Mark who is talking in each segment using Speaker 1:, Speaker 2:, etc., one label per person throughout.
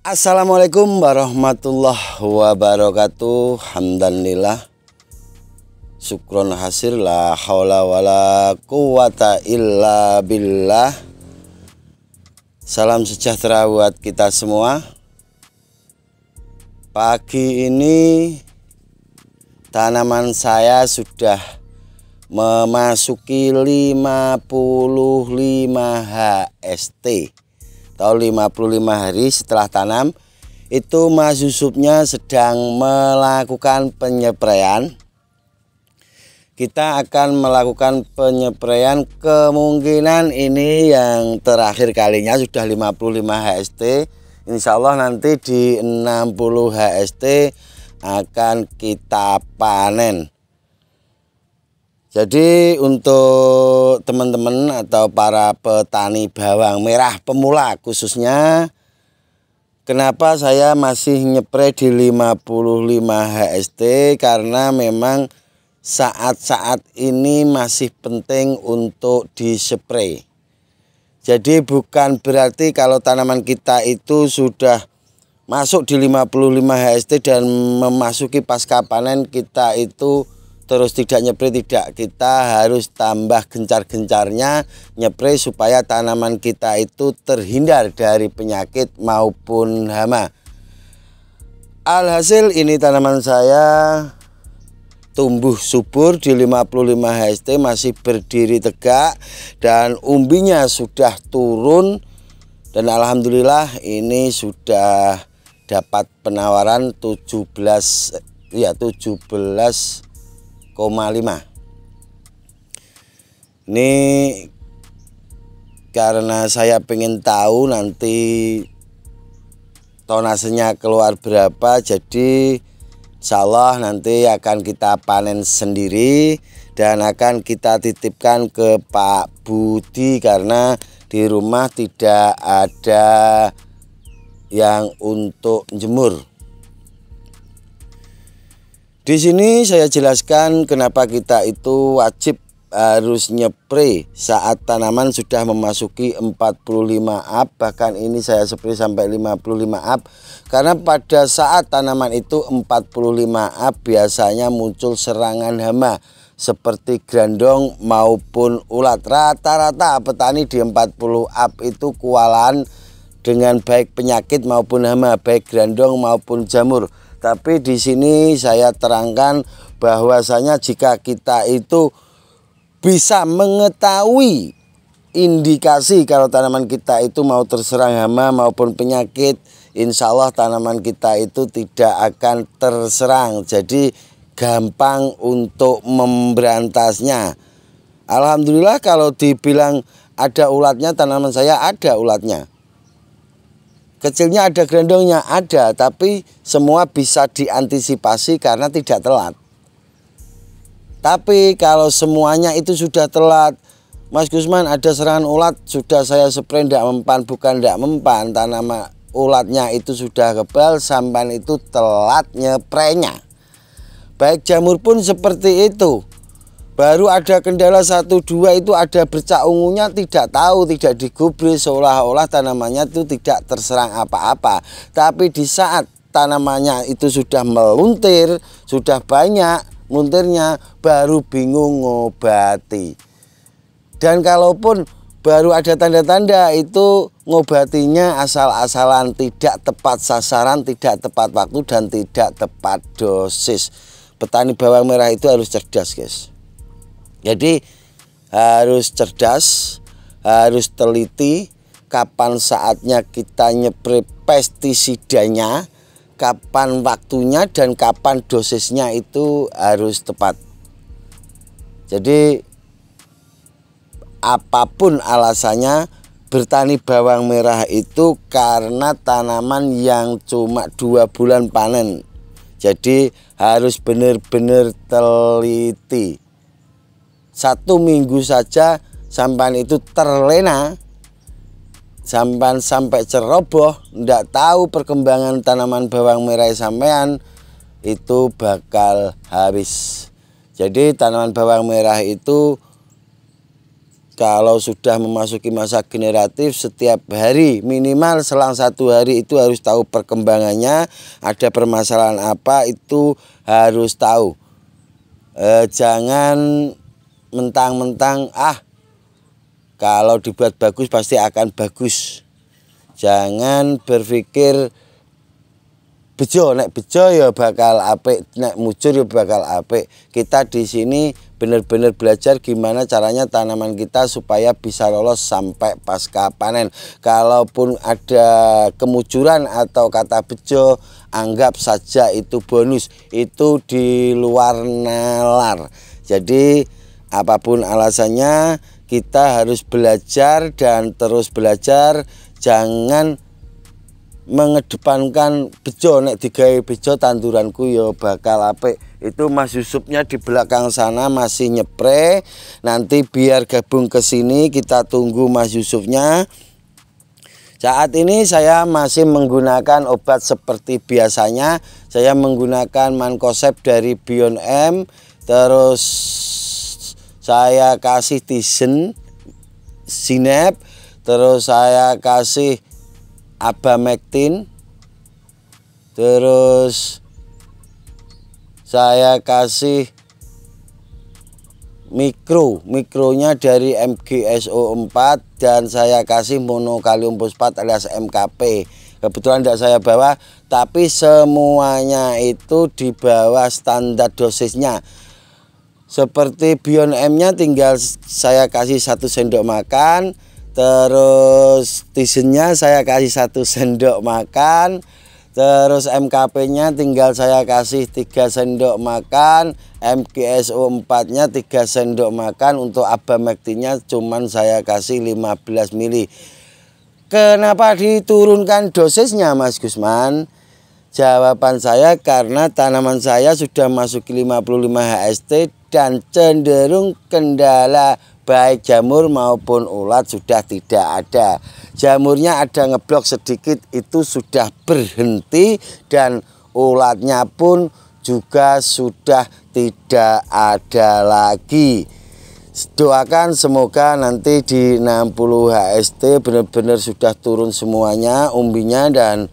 Speaker 1: Assalamualaikum warahmatullahi wabarakatuh. Hamdanillah, syukron hasir, la haula wala quwata illa billah. Salam sejahtera buat kita semua. Pagi ini tanaman saya sudah memasuki 55 HST atau 55 hari setelah tanam. Itu Mas Yusufnya sedang melakukan penyepraian. Kita akan melakukan penyepraian, kemungkinan ini yang terakhir kalinya, sudah 55 HST. Insya Allah nanti di 60 HST akan kita panen. Jadi untuk teman-teman atau para petani bawang merah pemula khususnya, kenapa saya masih nyepray di 55 HST? Karena memang saat-saat ini masih penting untuk dispray. Jadi bukan berarti kalau tanaman kita itu sudah masuk di 55 HST dan memasuki pasca panen kita itu terus tidak nyepray, tidak. Kita harus tambah gencar-gencarnya nyepray supaya tanaman kita itu terhindar dari penyakit maupun hama. Alhasil ini tanaman saya tumbuh subur di 55 HST, masih berdiri tegak dan umbinya sudah turun. Dan alhamdulillah ini sudah dapat penawaran 17,5. Ini karena saya pengen tahu nanti tonasenya keluar berapa, jadi insya Allah nanti akan kita panen sendiri dan akan kita titipkan ke Pak Budi karena di rumah tidak ada yang untuk jemur. Di sini saya jelaskan kenapa kita itu wajib harus nyepray saat tanaman sudah memasuki 45 up. Bahkan ini saya spray sampai 55 up. Karena pada saat tanaman itu 45 up biasanya muncul serangan hama seperti grandong maupun ulat. Rata-rata petani di 40 up itu kewalahan dengan baik penyakit maupun hama, baik grandong maupun jamur. Tapi di sini saya terangkan bahwasanya jika kita itu bisa mengetahui indikasi kalau tanaman kita itu mau terserang hama maupun penyakit, insya Allah tanaman kita itu tidak akan terserang. Jadi gampang untuk memberantasnya. Alhamdulillah kalau dibilang ada ulatnya, tanaman saya ada ulatnya. Kecilnya ada, grandongnya ada, tapi semua bisa diantisipasi karena tidak telat. Tapi kalau semuanya itu sudah telat, Mas Gusman ada serangan ulat, sudah saya spray tidak mempan, bukan tidak mempan, tanaman ulatnya itu sudah kebal, sampan itu telat nyepraynya. Baik jamur pun seperti itu. Baru ada kendala 1-2 itu ada bercak ungunya, tidak tahu, tidak digubris, seolah-olah tanamannya itu tidak terserang apa-apa. Tapi di saat tanamannya itu sudah meluntir, sudah banyak muntirnya, baru bingung ngobati. Dan kalaupun baru ada tanda-tanda itu ngobatinya asal-asalan, tidak tepat sasaran, tidak tepat waktu, dan tidak tepat dosis. Petani bawang merah itu harus cerdas, guys. Jadi harus cerdas, harus teliti kapan saatnya kita nyepray pestisidanya, kapan waktunya, dan kapan dosisnya itu harus tepat. Jadi apapun alasannya, bertani bawang merah itu karena tanaman yang cuma 2 bulan panen. Jadi harus benar-benar teliti. 1 minggu saja sampan itu terlena, sampan sampai ceroboh, tidak tahu perkembangan tanaman bawang merah sampean, itu bakal habis. Jadi tanaman bawang merah itu kalau sudah memasuki masa generatif, setiap hari minimal selang 1 hari itu harus tahu perkembangannya, ada permasalahan apa itu harus tahu. Jangan mentang-mentang kalau dibuat bagus pasti akan bagus. Jangan berpikir bejo, nek bejo ya bakal apik, nek mujur ya bakal apik. Kita di sini benar-benar belajar gimana caranya tanaman kita supaya bisa lolos sampai pasca panen. Kalaupun ada kemujuran atau kata bejo, anggap saja itu bonus, itu di luar nalar. Jadi apapun alasannya kita harus belajar dan terus belajar. Jangan mengedepankan bejo, nek digawe bejo tanduranku ya bakal apik. Itu Mas Yusufnya di belakang sana masih nyepre. Nanti biar gabung ke sini, kita tunggu Mas Yusufnya. Saat ini saya masih menggunakan obat seperti biasanya. Saya menggunakan Mancozeb dari Beyond M, terus saya kasih Tizen Sinep, terus saya kasih Abamectin, terus saya kasih mikronya dari MGSO 4, dan saya kasih monokalium fosfat alias MKP. Kebetulan tidak saya bawa, tapi semuanya itu di bawah standar dosisnya. Seperti Beyond M-nya tinggal saya kasih 1 sendok makan, terus Tizennya saya kasih 1 sendok makan, terus MKP-nya tinggal saya kasih 3 sendok makan, MGSO 4-nya 3 sendok makan, untuk Abamectin-nya cuman saya kasih 15 ml. Kenapa diturunkan dosisnya Mas Gusman? Jawaban saya karena tanaman saya sudah masuk 55 HST dan cenderung kendala baik jamur maupun ulat sudah tidak ada. Jamurnya ada ngeblok sedikit, itu sudah berhenti, dan ulatnya pun juga sudah tidak ada lagi. Doakan semoga nanti di 60 HST benar-benar sudah turun semuanya umbinya, dan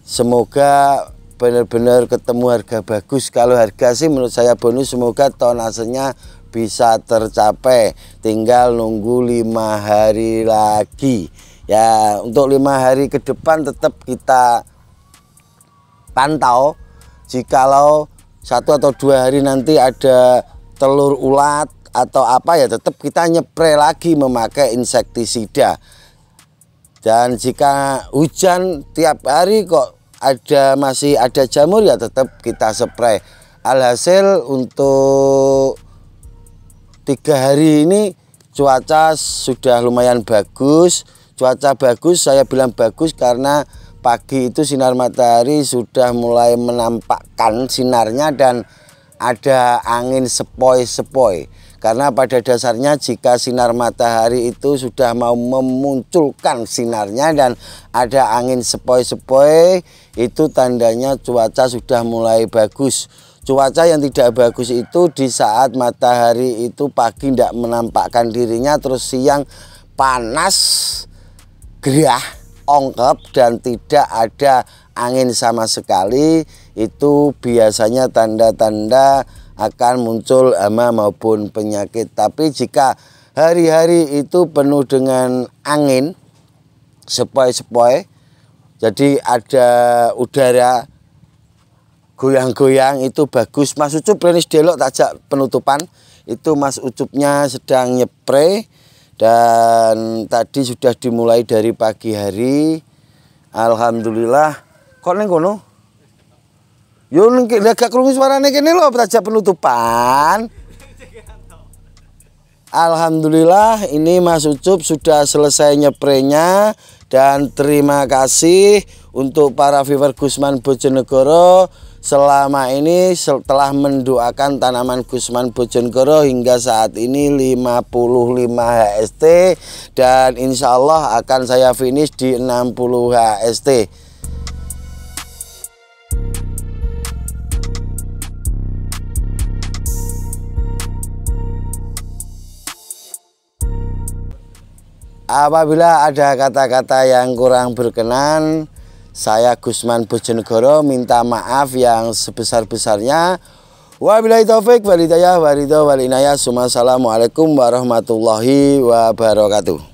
Speaker 1: semoga benar-benar ketemu harga bagus. Kalau harga sih menurut saya bonus, semoga tonasenya bisa tercapai. Tinggal nunggu 5 hari lagi ya. Untuk 5 hari ke depan tetap kita pantau. Jikalau 1 atau 2 hari nanti ada telur ulat atau apa, ya tetap kita nyepre lagi memakai insektisida. Dan jika hujan tiap hari kok masih ada jamur, ya tetap kita spray. Alhasil untuk 3 hari ini cuaca sudah lumayan bagus. Cuaca bagus, saya bilang bagus karena pagi itu sinar matahari sudah mulai menampakkan sinarnya dan ada angin sepoi-sepoi. Karena pada dasarnya jika sinar matahari itu sudah mau memunculkan sinarnya dan ada angin sepoi-sepoi, itu tandanya cuaca sudah mulai bagus. Cuaca yang tidak bagus itu di saat matahari itu pagi tidak menampakkan dirinya, terus siang panas, gerah, ongkep, dan tidak ada angin sama sekali. Itu biasanya tanda-tanda akan muncul hama maupun penyakit. Tapi jika hari-hari itu penuh dengan angin sepoi-sepoi, jadi ada udara goyang-goyang, itu bagus. Mas Ucup Renis Delok tajak penutupan. Itu Mas Ucupnya sedang nyepre, dan tadi sudah dimulai dari pagi hari. Alhamdulillah. Kok neng kono? Yo nek gak krungu suarane kene lho tajak penutupan. Alhamdulillah ini Mas Ucup sudah selesai nyeprenya, dan terima kasih untuk para viewer Gusman Bojonegoro selama ini setelah mendoakan tanaman Gusman Bojonegoro hingga saat ini 55 HST, dan insya Allah akan saya finish di 60 HST. Apabila ada kata-kata yang kurang berkenan, saya Gusman Bojonegoro minta maaf yang sebesar-besarnya. Wabillahi taufik walhidayah waridho walinayah. Assalamualaikum warahmatullahi wabarakatuh.